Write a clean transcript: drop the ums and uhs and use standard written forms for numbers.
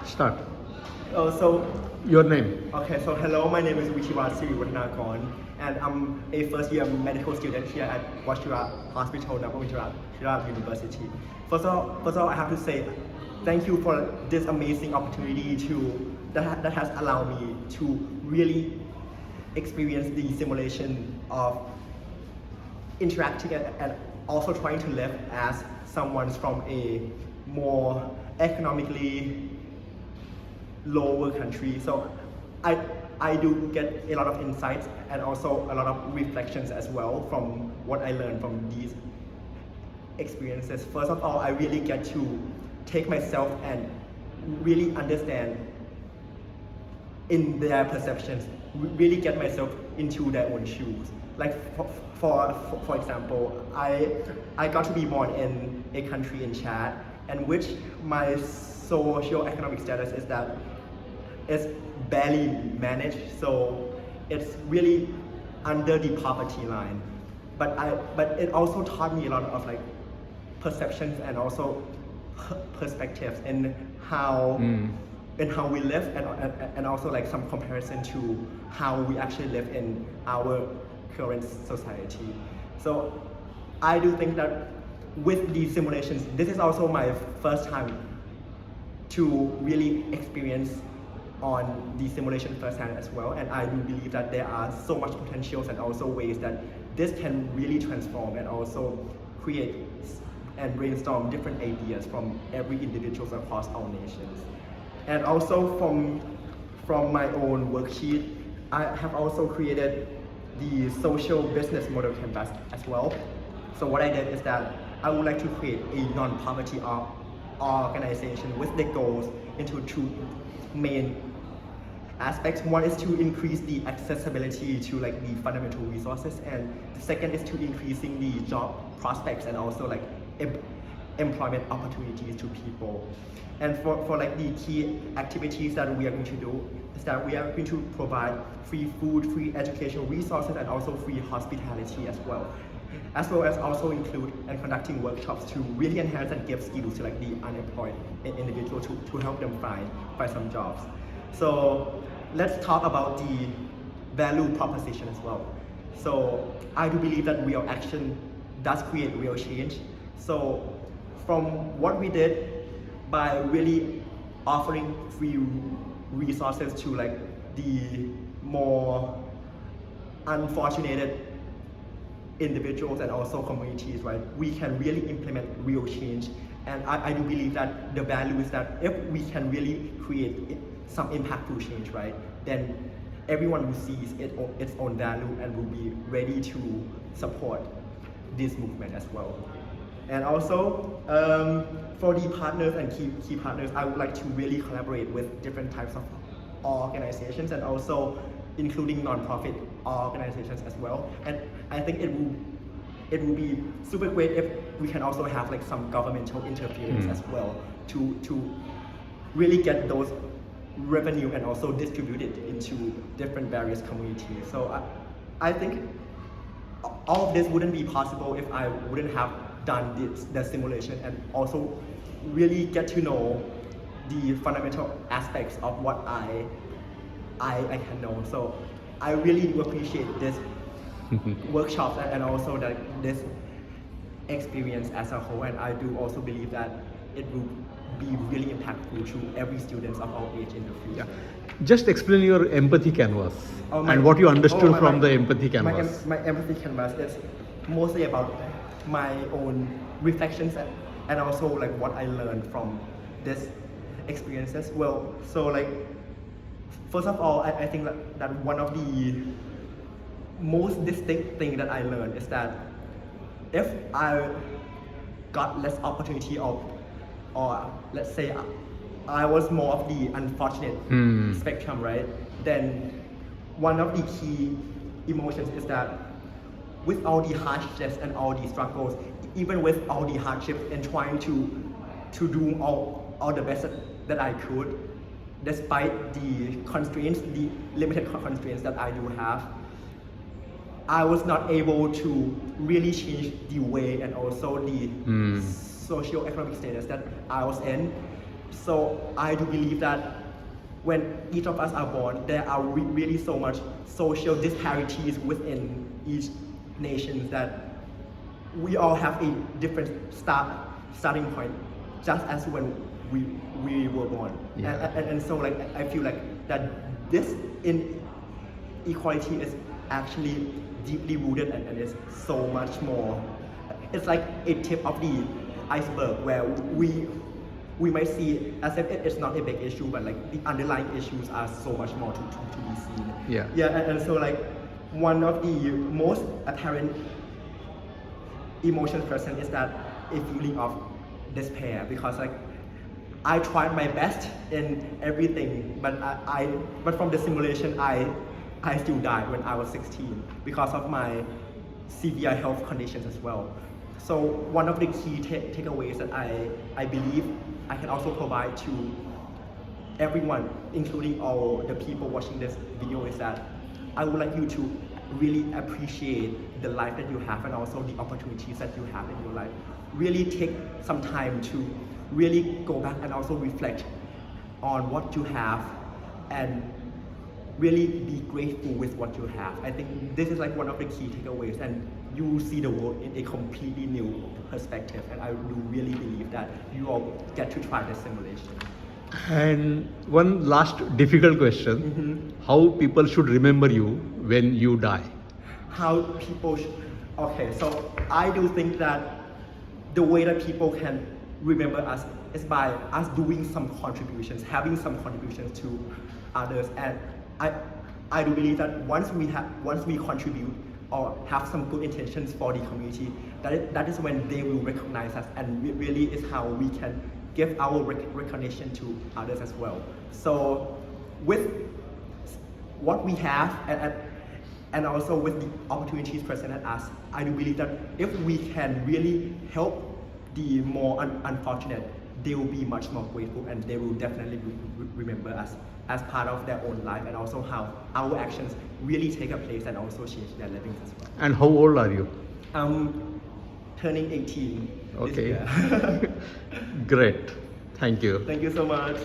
Start. So, Your name. okay, so hello, my name is Wichiwat Siriwatanakon, and I'm a first year medical student here at Washira Hospital, Navamindradhiraj University. First of all, I have to say thank you for this amazing opportunity that has allowed me to really experience the simulation of interacting and also trying to live as someone from a more economically lower country. So I do get a lot of insights and also a lot of reflections as well from what I learned from these experiences. First of all, I really get to take myself and really understand in their perceptions, really get myself into their own shoes. Like for example, I got to be born in a country in Chad, and which my socio-economic status is that it's barely managed, so it's really under the poverty line. But it also taught me a lot of like perceptions and also perspectives in how we live, and also like some comparison to how we actually live in our current society. So I do think that with these simulations, this is also my first time to really experience on the simulation firsthand as well, and I do believe that there are so much potentials and also ways that this can really transform and also create and brainstorm different ideas from every individuals across our nations. And also from my own worksheet, I have also created the social business model canvas as well. So what I did is that I would like to create a non-poverty organization with the goals into two main aspects. One is to increase the accessibility to like the fundamental resources, and the second is to increasing the job prospects and also like employment opportunities to people. And for like the key activities that we are going to do is that we are going to provide free food, free educational resources, and also free hospitality as well as also include and conducting workshops to really enhance and give skills to like the unemployed individual to help them find some jobs. So let's talk about the value proposition as well. So I do believe that real action does create real change. So from what we did by really offering free resources to like the more unfortunate individuals and also communities, right? We can really implement real change, and I do believe that the value is that if we can really create some impactful change, right, then everyone will see its own value and will be ready to support this movement as well. And also for the partners and key partners, I would like to really collaborate with different types of organizations and also including non-profit organizations as well. And I think it will be super great if we can also have like some governmental interference as well to really get those revenue and also distribute it into different various communities. So I think all of this wouldn't be possible if I wouldn't have done the simulation and also really get to know the fundamental aspects of what I can know. So I really do appreciate this workshops and also this experience as a whole, and I do also believe that it will be really impactful to every student of our age in the future. Yeah. Just explain your empathy canvas and what you understood from the empathy canvas. My empathy canvas is mostly about my own reflections and also like what I learned from this experiences. Well, so like first of all, I think that one of the most distinct thing that I learned is that if I got less opportunity or let's say I was more of the unfortunate spectrum, right? Then one of the key emotions is that with all the hardships and all the struggles, even with all the hardships and trying to do all the best that I could, despite the constraints, the limited constraints that I do have, I was not able to really change the way and also the socio-economic status that I was in. So I do believe that when each of us are born, there are really so much social disparities within each nation that we all have a different starting point, just as when we were born. Yeah. And so like I feel like that this inequality is actually deeply rooted and is so much more. It's like a tip of the iceberg where we might see as if it's not a big issue, but like the underlying issues are so much more to be seen. Yeah. Yeah, and so like one of the most apparent emotion present is that a feeling of despair, because like I tried my best in everything, but from the simulation I still died when I was 16 because of my severe health conditions as well. So one of the key takeaways that I believe I can also provide to everyone, including all the people watching this video, is that I would like you to really appreciate the life that you have and also the opportunities that you have in your life. Really take some time to really go back and also reflect on what you have and really be grateful with what you have. I think this is like one of the key takeaways, and you see the world in a completely new perspective, and I do really believe that you all get to try this simulation. And one last difficult question: how people should remember you when you die? How people okay, so I do think that the way that people can remember us is by us doing some contributions, having some contributions to others. And I do believe that once we contribute or have some good intentions for the community, that is when they will recognize us, and really is how we can give our recognition to others as well. So with what we have and also with the opportunities presented us, I do believe that if we can really help the more unfortunate, they will be much more grateful, and they will definitely remember us as part of their own life, and also how our actions really take a place and also change their livings as well. And how old are you? I'm turning 18 this Okay. year. Great. Thank you. Thank you so much.